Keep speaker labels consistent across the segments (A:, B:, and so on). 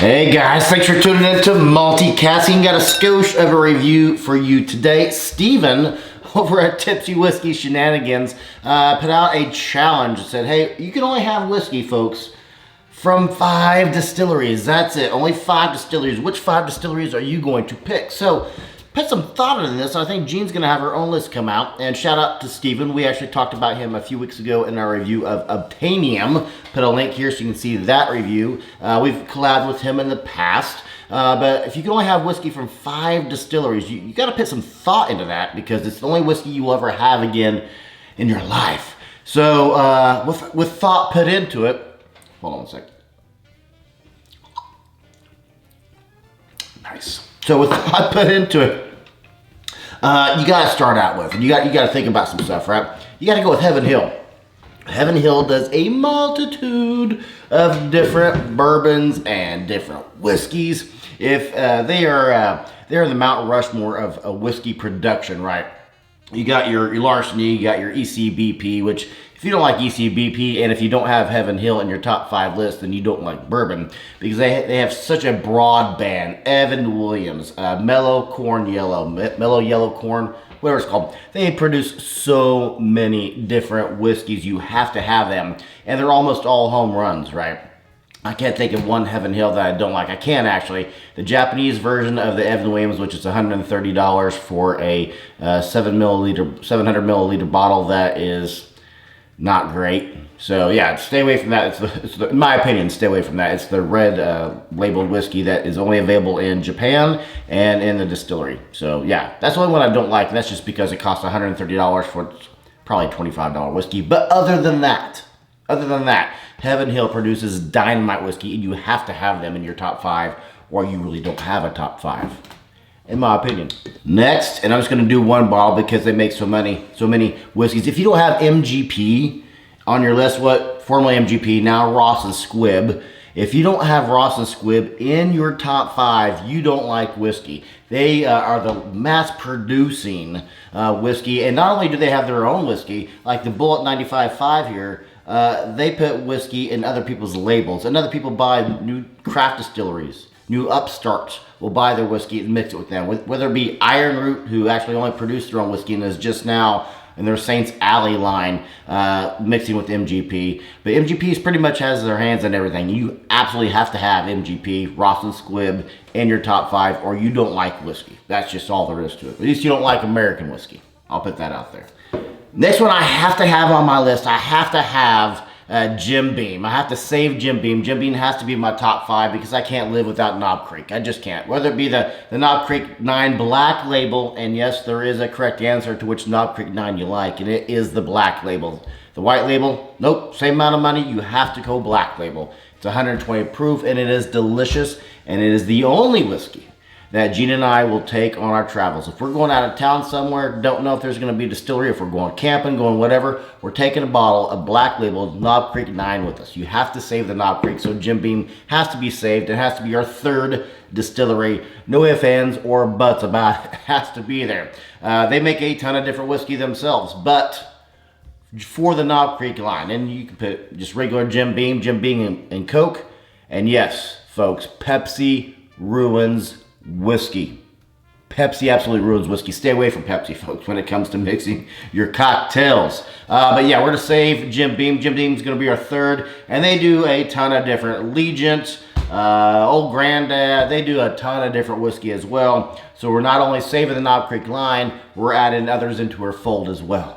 A: Hey guys, thanks for tuning in to Multicasking. Got a skosh of a review for you today. Steven over at Tipsy Whiskey Shenanigans put out a challenge that said, hey, you can only have whiskey, folks, from 5 distilleries. That's it, only 5 distilleries. Which 5 distilleries are you going to pick? So put some thought into this. I think Jean's going to have her own list come out. And shout out to Steven. We actually talked about him a few weeks ago in our review of Obtainium. Put a link here so you can see that review. We've collabed with him in the past. But if you can only have whiskey from 5 distilleries, you got to put some thought into that because it's the only whiskey you will ever have again in your life. So with thought put into it, hold on a second. Nice. So with thought put into it, you got to start out with, and you got to think about some stuff, right? You got to go with Heaven Hill. Heaven Hill does a multitude of different bourbons and different whiskeys. If they're the Mount Rushmore of whiskey production, right? You got your Larceny, you got your ECBP, which if you don't like ECBP and if you don't have Heaven Hill in your top 5 list, then you don't like bourbon because they have such a broad band. Evan Williams, Mellow Corn Yellow, Mellow Yellow Corn, whatever it's called. They produce so many different whiskeys. You have to have them, and they're almost all home runs, right? I can't think of one Heaven Hill that I don't like. I can actually. The Japanese version of the Evan Williams, which is $130 for a 700 milliliter bottle, that is not great. So yeah, stay away from that. In my opinion, stay away from that. It's the red labeled whiskey that is only available in Japan and in the distillery. So yeah, that's the only one I don't like, and that's just because it costs $130 for probably $25 whiskey. But other than that, Heaven Hill produces dynamite whiskey, and you have to have them in your top 5, or you really don't have a top 5, in my opinion. Next, and I'm just going to do one bottle because they make so many whiskeys. If you don't have MGP on your list, formerly MGP, now Ross and Squibb. If you don't have Ross and Squibb in your top 5, you don't like whiskey. They are the mass-producing whiskey, and not only do they have their own whiskey, like the Bullet 95.5 here, they put whiskey in other people's labels, and other people buy new craft distilleries, new upstarts will buy their whiskey and mix it with them. Whether it be Iron Root, who actually only produce their own whiskey and is just now in their Saints Alley line mixing with MGP. But MGP pretty much has their hands on everything. You absolutely have to have MGP, Ross and Squibb in your top 5, or you don't like whiskey. That's just all there is to it. At least you don't like American whiskey. I'll put that out there. Next one I have to have on my list, I have to have Jim Beam. I have to save Jim Beam. Jim Beam has to be in my top 5 because I can't live without Knob Creek. I just can't. Whether it be the Knob Creek 9 black label, and yes, there is a correct answer to which Knob Creek 9 you like, and it is the black label. The white label, nope, same amount of money, you have to go black label. It's 120 proof, and it is delicious, and it is the only whiskey that Gene and I will take on our travels. If we're going out of town somewhere, don't know if there's going to be a distillery, if we're going camping, going whatever, we're taking a bottle of black label Knob Creek 9 with us. You have to save the Knob Creek, so Jim Beam has to be saved. It has to be our 3rd distillery. No ifs, ands, or buts about it. It has to be there. They make a ton of different whiskey themselves, but for the Knob Creek line, and you can put just regular Jim Beam and Coke, and yes, folks, Pepsi ruins whiskey. Pepsi absolutely ruins whiskey. Stay away from Pepsi, folks, when it comes to mixing your cocktails. But yeah, we're going to save Jim Beam. Jim Beam's going to be our 3rd, and they do a ton of different Allegiant, Old Grandad. They do a ton of different whiskey as well. So we're not only saving the Knob Creek line, we're adding others into our fold as well.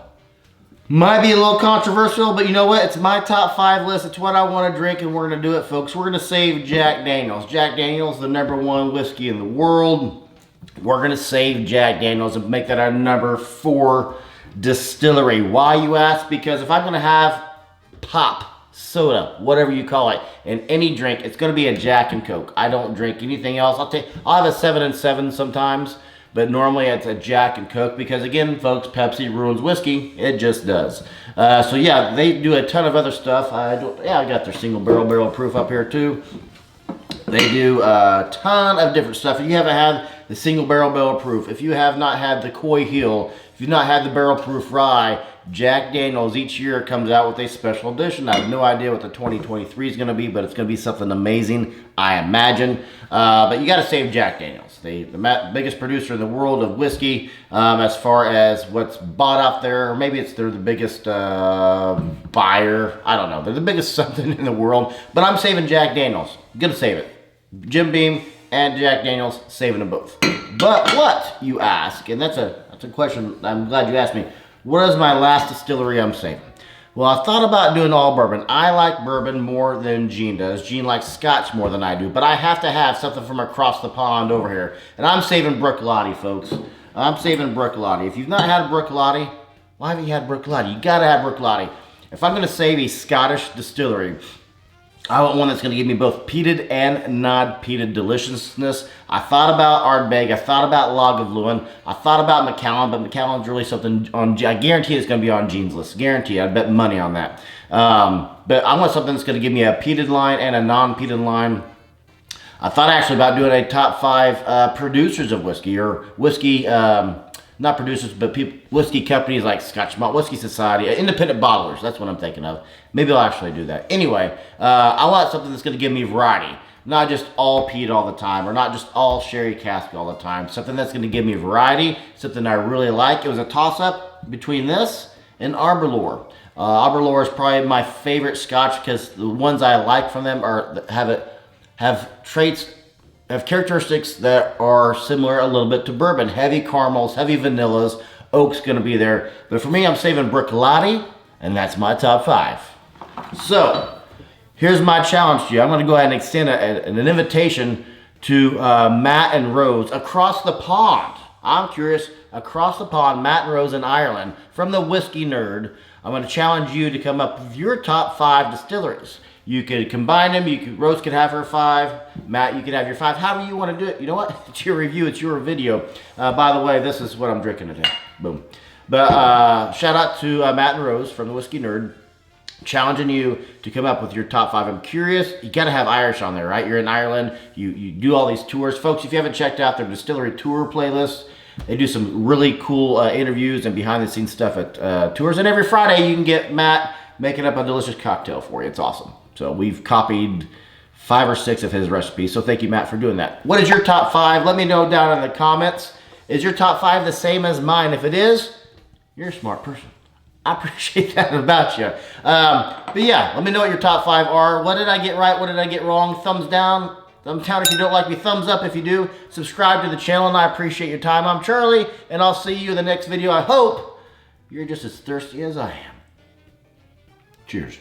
A: Might be a little controversial, but you know what? It's my top 5 list. It's what I want to drink, and we're going to do it, folks. We're going to save Jack Daniels. Jack Daniels, the #1 whiskey in the world. We're going to save Jack Daniels and make that our number 4 distillery. Why, you ask? Because if I'm going to have pop, soda, whatever you call it, in any drink, it's going to be a Jack and Coke. I don't drink anything else. I'll have a 7 and 7 sometimes. But normally it's a Jack and Coke because, again, folks, Pepsi ruins whiskey. It just does. So, yeah, they do a ton of other stuff. I got their single barrel proof up here, too. They do a ton of different stuff. If you haven't had the single barrel proof, if you have not had the Coy Hill, if you've not had the barrel proof rye, Jack Daniels each year comes out with a special edition. I have no idea what the 2023 is going to be, but it's going to be something amazing, I imagine. But you got to save Jack Daniels, the biggest producer in the world of whiskey, as far as what's bought out there. Or maybe they're the biggest buyer. I don't know. They're the biggest something in the world. But I'm saving Jack Daniels. Gonna save it. Jim Beam and Jack Daniels, saving them both. But what, you ask, and that's a question I'm glad you asked me. What is my last distillery I'm saving? Well, I thought about doing all bourbon. I like bourbon more than Gene does. Gene likes scotch more than I do, but I have to have something from across the pond over here. And I'm saving Bruichladdich, folks. I'm saving Bruichladdich. If you've not had Bruichladdich, why have you had Bruichladdich? You gotta have Bruichladdich. If I'm gonna save a Scottish distillery, I want one that's going to give me both peated and non-peated deliciousness. I thought about Ardbeg. I thought about Lagavulin. I thought about Macallan, but Macallan's really something on. I guarantee it's going to be on Gene's list. Guarantee. I'd bet money on that. But I want something that's going to give me a peated line and a non-peated line. I thought actually about doing a top 5 producers of whiskey, or whiskey, not producers, but whiskey companies like Scotch Malt Whiskey Society, independent bottlers. That's what I'm thinking of. Maybe I'll actually do that. Anyway, I want something that's going to give me variety. Not just all peat all the time, or not just all sherry cask all the time. Something that's going to give me variety, something I really like. It was a toss-up between this and Arbor Lore. Arbor Lore is probably my favorite Scotch because the ones I like from them have characteristics that are similar a little bit to bourbon. Heavy caramels, heavy vanillas. Oak's going to be there. But for me, I'm saving Bruichladdich, and that's my top 5. So, here's my challenge to you. I'm going to go ahead and extend an invitation to Matt and Rose across the pond. I'm curious, across the pond, Matt and Rose in Ireland, from the Whiskey Nerd. I'm going to challenge you to come up with your top 5 distilleries. You could combine them. Rose could have her 5. Matt, you could have your 5. However you want to do it. You know what? It's your review. It's your video. By the way, this is what I'm drinking today. Boom. But shout out to Matt and Rose from the Whiskey Nerd, challenging you to come up with your top 5. I'm curious. You got to have Irish on there, right? You're in Ireland. You do all these tours. Folks, if you haven't checked out their distillery tour playlist, they do some really cool interviews and behind-the-scenes stuff at tours. And every Friday, you can get Matt making up a delicious cocktail for you. It's awesome. So we've copied 5 or 6 of his recipes. So thank you, Matt, for doing that. What is your top 5? Let me know down in the comments. Is your top 5 the same as mine? If it is, you're a smart person. I appreciate that about you. But yeah, let me know what your top 5 are. What did I get right? What did I get wrong? Thumbs down. Thumbs down if you don't like me. Thumbs up if you do. Subscribe to the channel, and I appreciate your time. I'm Charlie, and I'll see you in the next video. I hope you're just as thirsty as I am. Cheers.